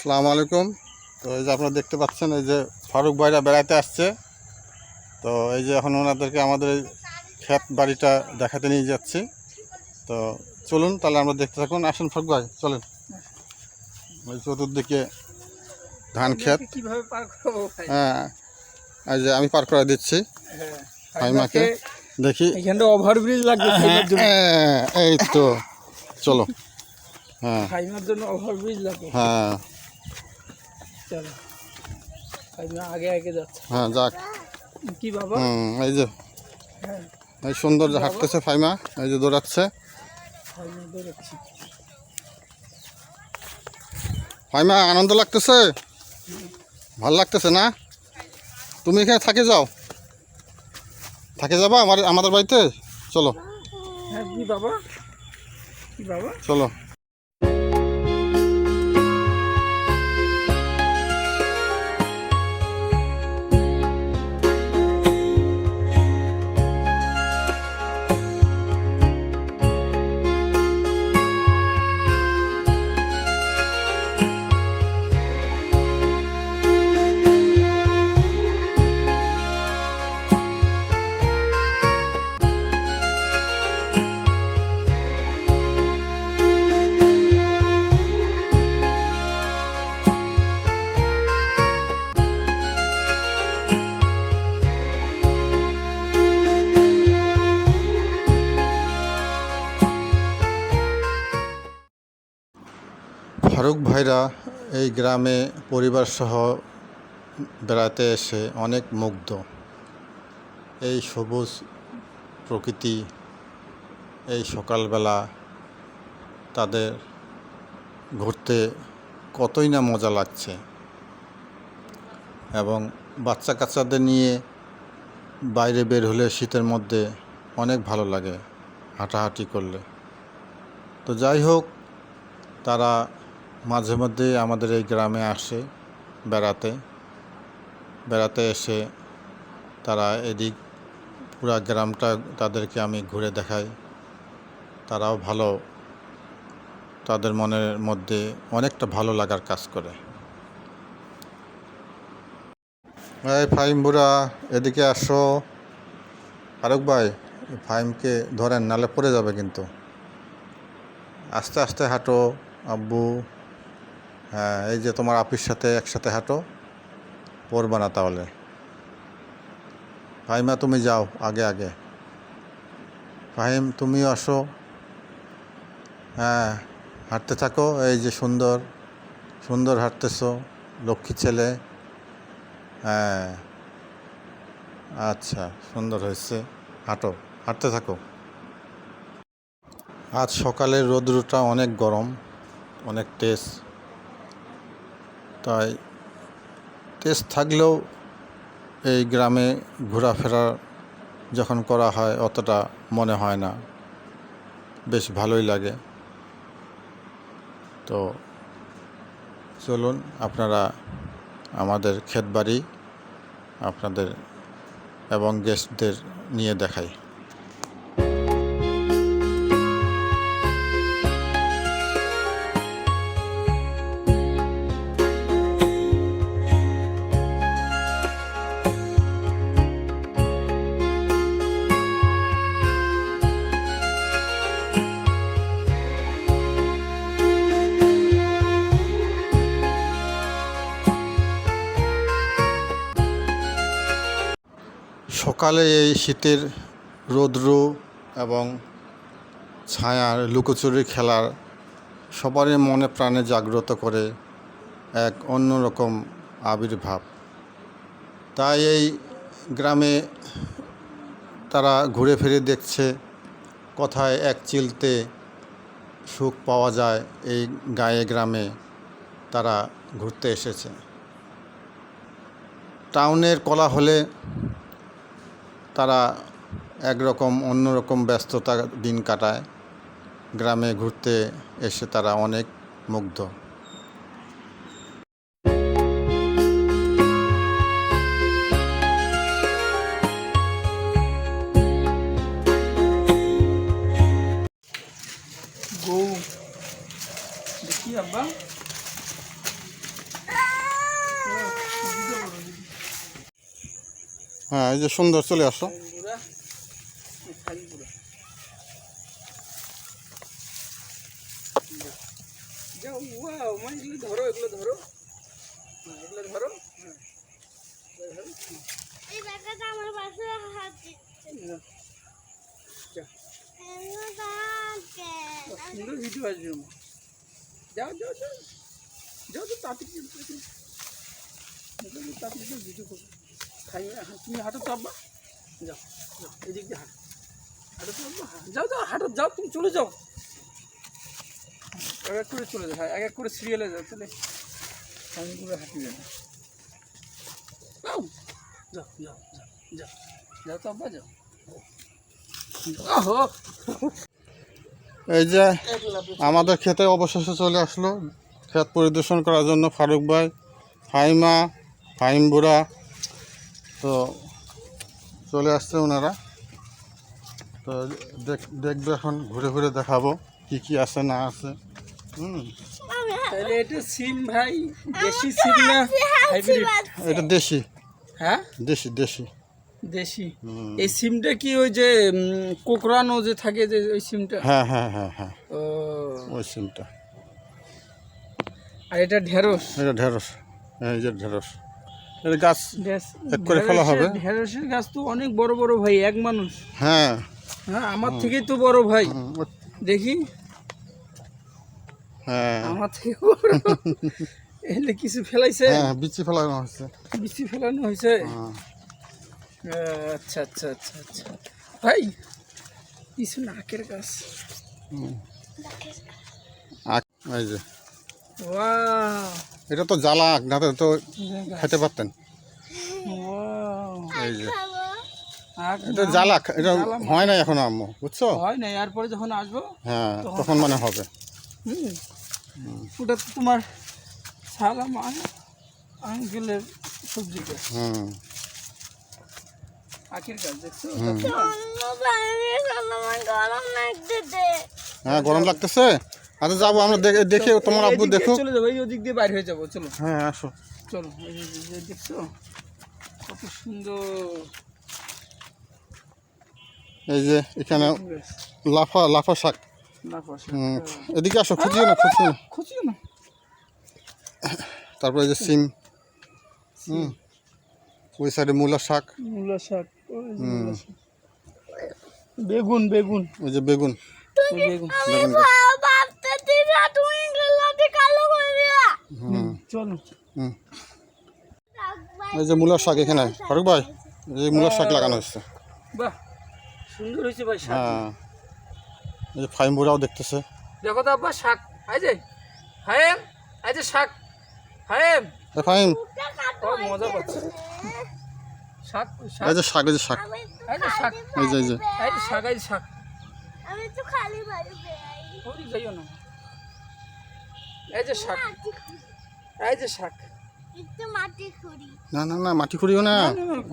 আসসালামু আলাইকুম। তো এই যে আপনারা দেখতে পাচ্ছেন, এই যে ফারুক ভাইরা বেড়াতে আসছে। তো এই যে এখন ওনাদেরকে আমাদের এই ক্ষেত বাড়িটা দেখাতে নিয়ে যাচ্ছি। তো চলুন তাহলে আমরা দেখতে থাকুন। আসুন ফারুক ভাই, চলেন। ওই চতুর্দিকে ধান ক্ষেত। কিভাবে পার করব ভাই? হ্যাঁ, এই যে আমি পার করে দিচ্ছি ফাইমাকে। দেখি এখানে ওভারব্রিজ লাগবে ফাইমার জন্য। এই তো চলো। হ্যাঁ ফাইমার জন্য ওভারব্রিজ লাগবে। হ্যাঁ চলো, ফাইমা আগে আগে যাচ্ছে। হ্যাঁ যাক। কি বাবা? এই যে হ্যাঁ, এই সুন্দর যে হাঁটতেছে ফাইমা, এই যে দৌড়াচ্ছে ফাইমা দৌড়াচ্ছি। ফাইমা। আনন্দ লাগতেছে, ভাল লাগতেছে না? তুমি এখানে থাকে যাও, থাকে যাবা আমাদের বাড়িতে। চলো হ্যাঁ, কি বাবা? কি বাবা? চলো। ফারুক ভাইরা এই গ্রামে পরিবারসহ বেড়াতে এসে অনেক মুগ্ধ। এই সবুজ প্রকৃতি, এই সকালবেলা তাদের ঘুরতে কতই না মজা লাগছে। এবং বাচ্চা কাচ্চাদের নিয়ে বাইরে বের হলে শীতের মধ্যে অনেক ভালো লাগে হাঁটাহাঁটি করলে। তো যাই হোক, তারা মাঝে মধ্যে আমাদের এই গ্রামে আসে বেড়াতে এসে তারা এদিক পুরা গ্রামটা তাদেরকে আমি ঘুরে দেখাই। তারাও ভালো, তাদের মনের মধ্যে অনেকটা ভালো লাগার কাজ করে। এই ফাইম বুড়া, এদিকে আসো। ফারুক ভাই, ফাইমকে ধরেন, নালে পড়ে যাবে কিন্তু। আস্তে আস্তে হাঁটো আব্বু। হ্যাঁ, এই যে তোমার আপির সাথে একসাথে হাঁটো, পড়বা না তাহলে। ফাহিমা তুমি যাও আগে আগে। ফাহিম তুমিও আসো। হ্যাঁ, হাঁটতে থাকো। এই যে সুন্দর সুন্দর হাঁটতেছো, লক্ষ্মী ছেলে। হ্যাঁ আচ্ছা, সুন্দর হয়েছে। হাঁটো, হাঁটতে থাকো। আজ সকালের রৌদ্রটা অনেক গরম, অনেক তেজ। তাই তেজ থাকলেও এই গ্রামে ঘোরাফেরা যখন করা হয় অতটা মনে হয় না, বেশ ভালোই লাগে। তো চলুন আপনারা আমাদের ক্ষেতবাড়ি আপনাদের এবং গেস্টদের নিয়ে দেখাই। সকালে এই শীতের রৌদ্র এবং ছায়ার লুকোচুরি খেলার সবারই মনে প্রাণে জাগ্রত করে এক অন্যরকম আবির্ভাব। তাই এই গ্রামে তারা ঘুরে ফিরে দেখছে কোথায় এক চিলতে সুখ পাওয়া যায়। এই গায়ে গ্রামে তারা ঘুরতে এসেছে। টাউনের কোলাহলে তারা একরকম অন্যরকম ব্যস্ততা দিন কাটায়। গ্রামে ঘুরতে এসে তারা অনেক মুগ্ধ। গৌ দেখি আব্বা, হ্যাঁ এই যে সুন্দর, চলে আসো। পুরা খালি পুরা যাও। ওয়াও, মানে এগুলো ধরো, এগুলো ধরো, হ্যাঁ, এগুলো ধরো, হ্যাঁ, এগুলো ধরো, এই ব্যাগটা আমার পাশে হাত দিচ্ছে। হ্যাঁ। যাও, এগুলো কাকে? সুন্দর ভিডিও আসবে আমার। যাও যাও যাও যাও, তো তাড়াতাড়ি তাড়াতাড়ি ভিডিও করবো। খাই তুমি হাঁটো তো আব্বা, যাও যাও, এদিক দিয়ে হাঁটো, হাঁটো তো আব্বা, যাও যাও হাঁটো, যাও তুমি চলে যাও, এক এক করে চলে যাও, হ্যাঁ এক এক করে সিরিয়ালে যাও, তাহলে আমি পুরো হাঁটি যাবো। যাও যাও যাও যাও যাও যাও তো আব্বা, যাও। ওহো, এই যে আমাদের ক্ষেতে অবশেষে চলে আসলো ক্ষেত পরিদর্শন করার জন্য ফারুক ভাই, ফাহিমা, ফাহিম বুড়া। তো চলে আসছে ওনারা। তো দেখবে, এখন ঘুরে ঘুরে দেখাবো কি কি আছে না আছে। তাহলে এটা সিম ভাই, দেশি সিম না হাইব্রিড? এটা দেশি, হ্যাঁ দেশি দেশি। দেশি। এই সিমটা কি ওই যে কোকড়ানো যে থাকে, যে ওই সিমটা? হ্যাঁ হ্যাঁ হ্যাঁ হ্যাঁ, ও, ওই সিমটা। আর এটা ঢেঁড়স। এটা ঢেঁড়স, এই যে ঢেঁড়স। এটা গাছ এক করে ফেলা হবে। ঢেঁড়সের গাছ তো অনেক বড় বড় ভাই, এক মানুষ। হ্যাঁ হ্যাঁ, আমার থেকেই তো বড় ভাই, দেখি হ্যাঁ আমার থেকে বড়। এলে কিছু ফেলাইছে? হ্যাঁ, বিচি ফেলানো হয়েছে। বিচি ফেলানো হয়েছে? হ্যাঁ। আচ্ছা আচ্ছা আচ্ছা আচ্ছা ভাই, কিছু নাকের গাছ। এই যে ওয়াও, এটা তো জ্বালা, না তো খেতে পারতেন। ওয়াও, এই যে খাবো। আখ এটা না, জ্বালা, এটা হয় না এখন আম্মু, বুঝছো? হয় না, এরপরে যখন আসবো হ্যাঁ, তখন মানে হবে। ওটা তো তোমার সালাম আঙ্কেলের সবজি গাছ, হুম আখের গাছ, দেখছো? অন্য বাইরে আমার গরম লাগতেছে। হ্যাঁ, গরম লাগতেছে। আচ্ছা যাবো আমরা, দেখে তোমার আব্বু এদিক দিয়ে দেখো। চলে যাবো, এই ওদিক দিয়ে বাইরে হয়ে যাবো, চলো হ্যাঁ আসো। চলো। এই দেখছো কত সুন্দর এই যে এখানে গাছ। লাফা লাফা শাক। না পাশে এদিকে আসো, খুঁজিও না, খুঁজিও না। খুঁজিও না। তারপরে এই যে সিম, ওই সাইডে মূলা শাক, মূলা শাক, ওই যে মূলা শাক। বেগুন, বেগুন, ওই যে বেগুন। ওই বেগুন। বেগুন গাছ। ভাবতেছি না তুমি গলাতে কালো করে দিলা। হুম চলো, হুম। এই যে মূলার শাক এখানে, ফারুক ভাই, এই যে মূলার শাক লাগানো হচ্ছে। বাহ, সুন্দর হয়েছে ভাই শাক। হ্যাঁ, এই যে ফাইম বুড়াও দেখতেছে। দেখো তো আব্বা শাক, এই যে হায়েম, এই যে শাক, হায়েম, এ ফাইম, ও মজা পাচ্ছে। শাক, শাক, এই যে শাক, এই যে শাক, আমি তো এই যে শাক, এই যে এই যে এই যে শাক, এই যে শাক। আমি তো খালি বাড়ি বেড়াই। ওই যাইও না। এই যে শাক, এই যে শাক। একটু মাটি খুঁড়ি। না না না, মাটি খুঁড়িও না,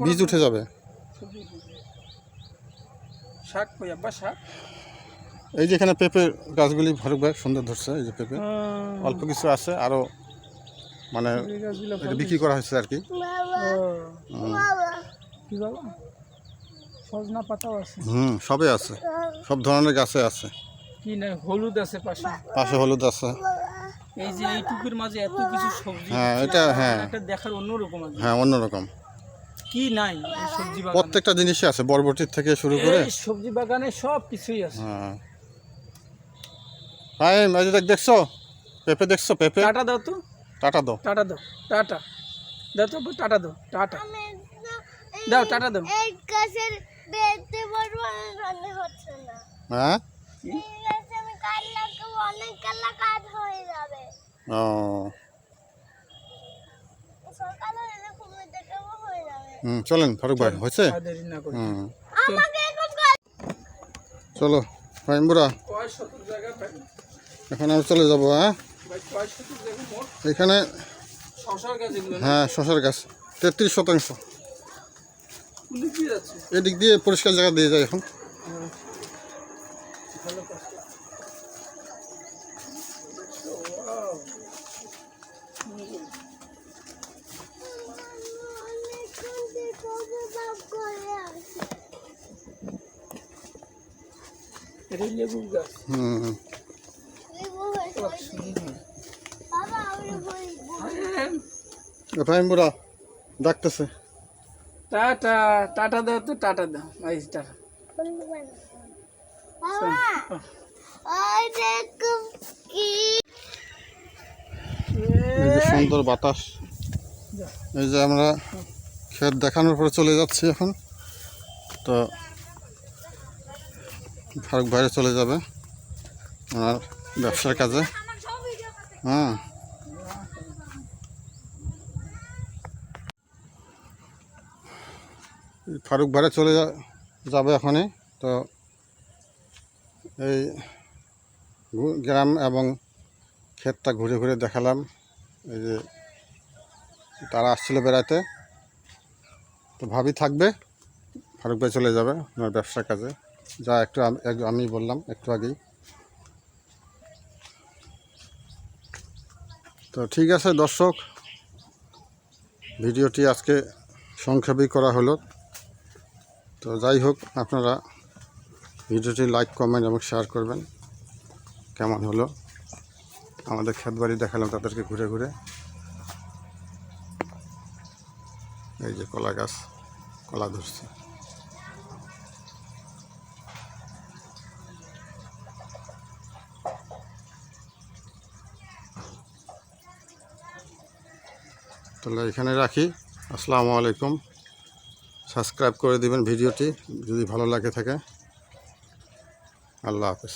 বীজ উঠে যাবে। শাক কই আব্বা, শাক? এই যে এখানে পেঁপে গাছগুলি ফারুক ভাই সুন্দর ধরছে। এই যে পেঁপে অল্প কিছু আছে, আরও মানে এটা বিক্রি করা হয়েছে আর কি। বাবা কি বাবা, সজনা পাতাও আছে। সবে আছে, সব ধরনের গাছে আছে। কি না, হলুদ আছে পাশে। পাশে হলুদ আছে। এই যে এইটুকুর মাঝে এত কিছু সবজি, হ্যাঁ এটা, হ্যাঁ একটা দেখার অন্যরকম আছে। হ্যাঁ, অন্যরকম। কি নাই এই সবজি বাগানে? প্রত্যেকটা জিনিসই আছে, বরবটির থেকে শুরু করে। এই সবজি বাগানে সব কিছুই আছে। হ্যাঁ ফাইম, এই যে দেখছো পেঁপে, দেখছো পেঁপে? টাটা দাও তো, টাটা দাও। টাটা দাও, টাটা দাও তো, টাটা দাও, টাটা আমি দাও, টাটা দাও। এই গাছের বেঁধে বড় মনে হচ্ছে না। হ্যাঁ, এই গাছে আমি কাজ লাগাবো, অনেক কালা কাজ হয়ে যাবে। ও সকালে এলে ঘুমিয়ে দেখাবো হয়ে যাবে। চলেন ফারুক ভাই, হয়েছে? আর দেরি না করে। আমাকে এখন কাজ চলো ফাইম বুড়া, কয় শতক জায়গা ভাই? এখন আমরা চলে যাবো। হ্যাঁ, ভাই কয় শতক জায়গা মোট? এখানে শশার গাছ এগুলো না? হ্যাঁ শশার গাছ 33%। কোন দিক দিয়ে যাচ্ছে? এদিক দিয়ে পরিষ্কার জায়গা দিয়ে যায় এখন। ভালো কাজ। ওয়াও, অনেক কাজ করবো বাবা। এটা লেবু গাছ। হুম। বাবা আমি বলবো ফাহিম বুড়া ডাকতেছে। টাটা টাটা দাও তো, টাটা দাও, এই টাটা। বাবা ওই দেখো কি এই যে সুন্দর বাতাস। এই যে আমরা ক্ষেত দেখানোর পরে চলে যাচ্ছি এখন। তো ফারুক বাইরে চলে যাবে ওনার ব্যবসার কাজে। হ্যাঁ, ফারুক বাইরে চলে যাবে এখনই। তো এই গ্রাম এবং ক্ষেতটা ঘুরে ঘুরে দেখালাম। এই যে তারা আসছিল বেড়াতে, তো ভাবি থাকবে, ফারুক ভাই চলে যাবে ওনার ব্যবসার কাজে, যা একটু আমি বললাম একটু আগেই। তো ঠিক আছে দর্শক, ভিডিওটি আজকে সংক্ষেপেই করা হলো। তো যাই হোক, আপনারা ভিডিওটি লাইক, কমেন্ট এবং শেয়ার করবেন। কেমন হলো আমাদের ক্ষেত বাড়ি দেখালাম তাদেরকে ঘুরে ঘুরে। এই যে কলা গাছ, কলা ধরছে। তাহলে এখানে রাখি। আসসালামু আলাইকুম। সাবস্ক্রাইব করে দিবেন ভিডিওটি যদি ভালো লাগে থাকে। আল্লাহ হাফেজ।